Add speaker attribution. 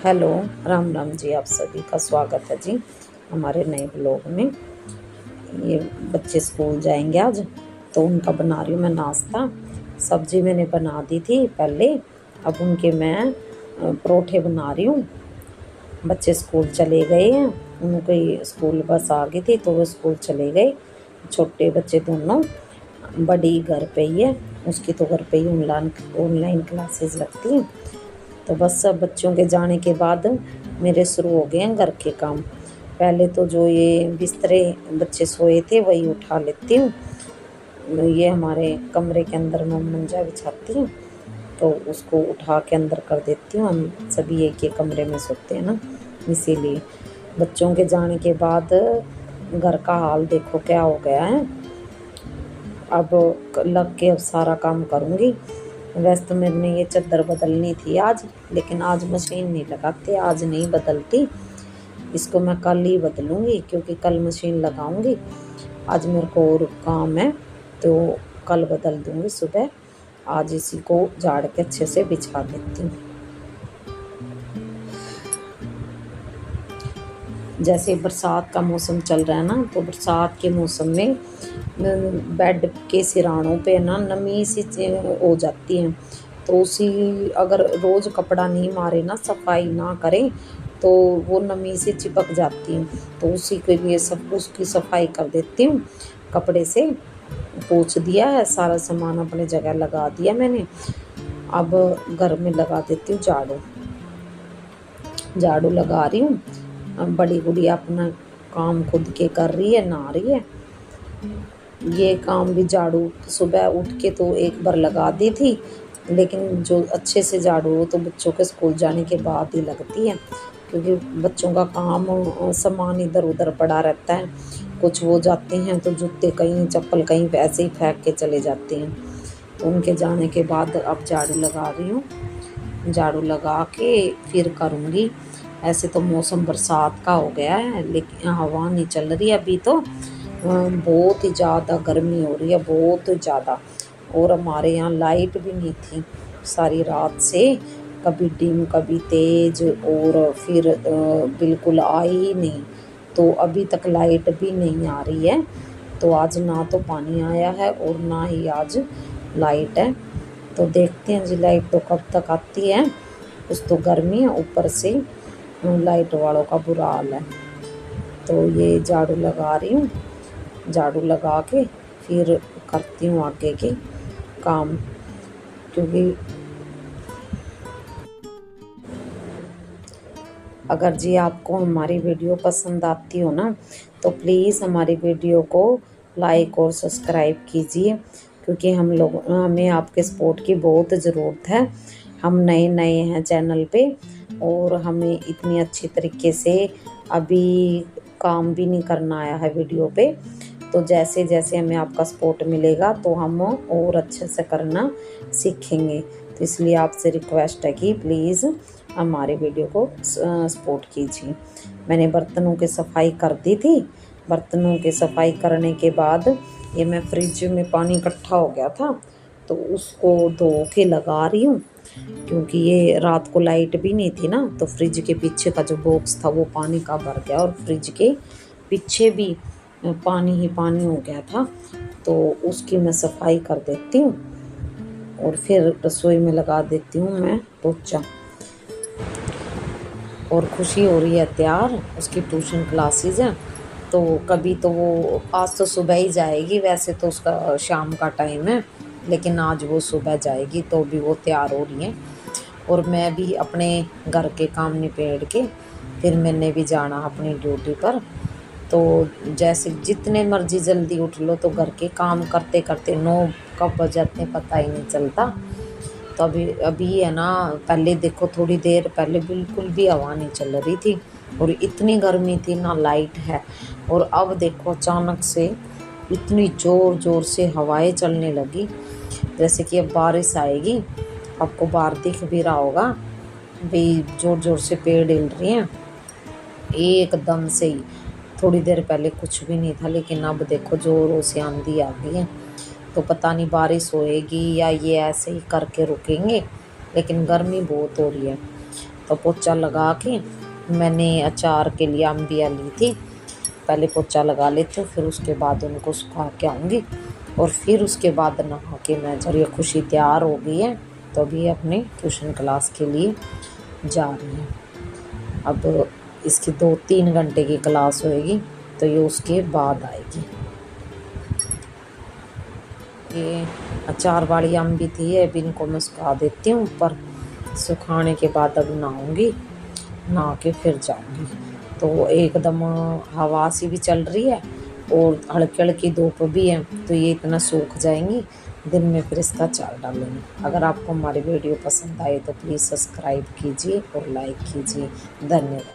Speaker 1: Hello, Ram Ram ji. आप सभी का स्वागत है जी हमारे नए ब्लॉग में। ये बच्चे स्कूल जाएंगे आज, तो उनका बना रही हूँ मैं नाश्ता। सब्जी मैंने बना दी थी पहले, अब उनके मैं परोठे बना रही हूँ। बच्चे स्कूल चले गए हैं, उनकी स्कूल बस आ गई थी तो वो स्कूल चले गए। छोटे बच्चे दोनों, बड़ी घर पे ही है, उसकी तो घर पे ही ऑनलाइन क्लासेस लगती हैं। तो बस सब बच्चों के जाने के बाद मेरे शुरू हो गए हैं घर के काम। पहले तो जो ये बिस्तरे बच्चे सोए थे वही उठा लेती हूँ। ये हमारे कमरे के अंदर मैं मंजा बिछाती हूँ, तो उसको उठा के अंदर कर देती हूँ। हम सभी एक एक कमरे में सोते हैं ना, इसीलिए। बच्चों के जाने के बाद घर का हाल देखो क्या हो गया है। अब लग के अब सारा काम करूँगी। वैसे तो मैंने ये चादर बदलनी थी आज, लेकिन आज मशीन नहीं लगाते, आज नहीं बदलती। इसको मैं कल ही बदलूँगी, क्योंकि कल मशीन लगाऊँगी। आज मेरे को और काम है, तो कल बदल दूँगी सुबह। आज इसी को झाड़ के अच्छे से बिछा देती हूँ। जैसे बरसात का मौसम चल रहा है ना, तो बरसात के मौसम में बेड के सिरानों पे ना नमी सी हो जाती है। तो उसी, अगर रोज़ कपड़ा नहीं मारे ना, सफाई ना करें, तो वो नमी से चिपक जाती है। तो उसी के लिए सब उसकी सफाई कर देती हूँ। कपड़े से पोंछ दिया है, सारा सामान अपने जगह लगा दिया मैंने। अब घर में लगा देती हूँ झाड़ू। झाड़ू लगा रही हूँ। अब बड़ी गुड़िया अपना काम खुद के कर रही है, नहा रही है। ये काम भी झाड़ू सुबह उठ के तो एक बार लगा दी थी, लेकिन जो अच्छे से झाड़ू हो तो बच्चों के स्कूल जाने के बाद ही लगती है, क्योंकि बच्चों का काम सामान इधर उधर पड़ा रहता है। कुछ वो जाते हैं तो जूते कहीं, चप्पल कहीं, वैसे ही फेंक के चले जाते हैं। तो उनके जाने के बाद अब झाड़ू लगा रही हूँ। झाड़ू लगा के फिर करूँगी। ऐसे तो मौसम बरसात का हो गया है, लेकिन हवा नहीं चल रही अभी तो। बहुत ही ज़्यादा गर्मी हो रही है, बहुत ज़्यादा। और हमारे यहाँ लाइट भी नहीं थी सारी रात से, कभी डिम कभी तेज, और फिर बिल्कुल आई ही नहीं। तो अभी तक लाइट भी नहीं आ रही है। तो आज ना तो पानी आया है और ना ही आज लाइट है। तो देखते हैं जी लाइट तो कब तक आती है। कुछ तो गर्मी है, ऊपर से लाइट वालों का बुरा हाल है। तो ये झाड़ू लगा रही हूँ। झाड़ू लगा के फिर करती हूँ आगे के काम, क्योंकि अगर जी आपको हमारी वीडियो पसंद आती हो ना, तो प्लीज़ हमारी वीडियो को लाइक और सब्सक्राइब कीजिए, क्योंकि हमें आपके सपोर्ट की बहुत ज़रूरत है। हम नए नए हैं चैनल पे, और हमें इतनी अच्छी तरीके से अभी काम भी नहीं करना आया है वीडियो पे। तो जैसे जैसे हमें आपका सपोर्ट मिलेगा तो हम और अच्छे से करना सीखेंगे। तो इसलिए आपसे रिक्वेस्ट है कि प्लीज़ हमारे वीडियो को सपोर्ट कीजिए। मैंने बर्तनों की सफाई कर दी थी। बर्तनों की सफाई करने के बाद ये मैं फ्रिज में पानी इकट्ठा हो गया था, तो उसको धो के लगा रही हूँ। क्योंकि ये रात को लाइट भी नहीं थी ना, तो फ्रिज के पीछे का जो बॉक्स था वो पानी का भर गया, और फ्रिज के पीछे भी पानी ही पानी हो गया था। तो उसकी मैं सफाई कर देती हूँ, और फिर रसोई में लगा देती हूँ मैं पोछा। और खुशी हो रही है तैयार, उसकी ट्यूशन क्लासेस हैं। तो कभी तो वो, आज तो सुबह ही जाएगी, वैसे तो उसका शाम का टाइम है, लेकिन आज वो सुबह जाएगी, तो भी वो तैयार हो रही है। और मैं भी अपने घर के काम निपेट के फिर मैंने भी जाना अपनी ड्यूटी पर। तो जैसे जितने मर्जी जल्दी उठ लो, तो घर के काम करते करते 9 कब बज जाते हैं पता ही नहीं चलता। तो अभी अभी है ना, पहले देखो थोड़ी देर पहले बिल्कुल भी हवा नहीं चल रही थी, और इतनी गर्मी थी ना, लाइट है। और अब देखो अचानक से इतनी ज़ोर ज़ोर से हवाएं चलने लगी, जैसे कि अब बारिश आएगी। आपको बाहर दिख भी रहा होगा भाई, ज़ोर ज़ोर से पेड़ हिल रहे हैं एकदम से ही। थोड़ी देर पहले कुछ भी नहीं था, लेकिन अब देखो ज़ोरों से आंधी आ गई है। तो पता नहीं बारिश होएगी या ये ऐसे ही करके रुकेंगे, लेकिन गर्मी बहुत हो रही है। तो पोछा लगा के मैंने अचार के लिए अम्बिया ली थी, पहले पोछा लगा लेती हूँ, फिर उसके बाद उनको सुखा के आऊँगी और फिर उसके बाद नहा के मैं जरिए खुशी तैयार हो गई है, तो अभी अपने ट्यूशन क्लास के लिए जा रही है। अब इसकी 2-3 घंटे की क्लास होएगी, तो ये उसके बाद आएगी। ये अचार वाली अम्बी थी, अभी इनको मैं सुखा देती हूँ ऊपर। सुखाने के बाद अब नहाऊँगी, नहा के फिर जाऊँगी। तो एकदम हवा सी भी चल रही है और हल्की हल्की धूप भी है, तो ये इतना सूख जाएंगी। दिन में फिर इसका अचार डालेंगे। अगर आपको हमारी वीडियो पसंद आए तो प्लीज़ सब्सक्राइब कीजिए और लाइक कीजिए। धन्यवाद।